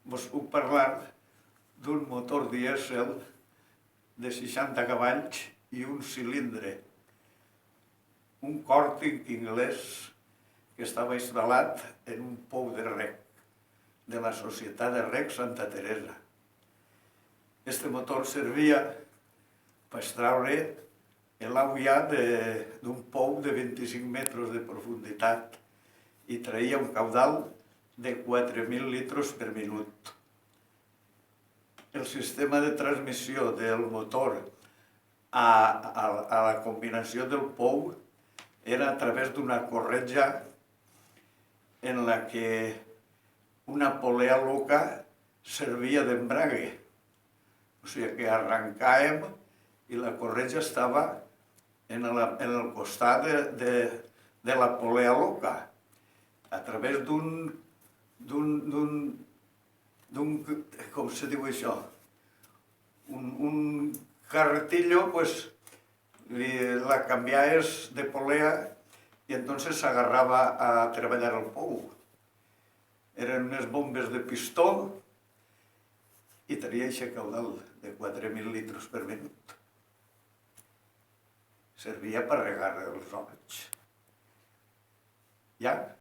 vos puc parlar d'un motor dièsel de 60 cavalls i un cilindre, un Corting inglès que estava instal·lat en un pou de rec de la Societat de Rec Santa Teresa. Este motor servia per extraure l'aigua d'un pou de 25 metres de profunditat i traïa un caudal de 4.000 litres per minut. El sistema de transmissió del motor a la combinació del pou era a través d'una corretja en la que una polea loca servia d'embrague. O sigui que arrencàvem i la corretja estava en el costat de la polea loca, a través d'un, com se diu això, un carretillo, pues la canviaves de polea i entonces s'agarrava a treballar el pou. Eren unes bombes de pistó i tenia aquest caudal de 4.000 litres per minut. Servia per regar els horts. Ja?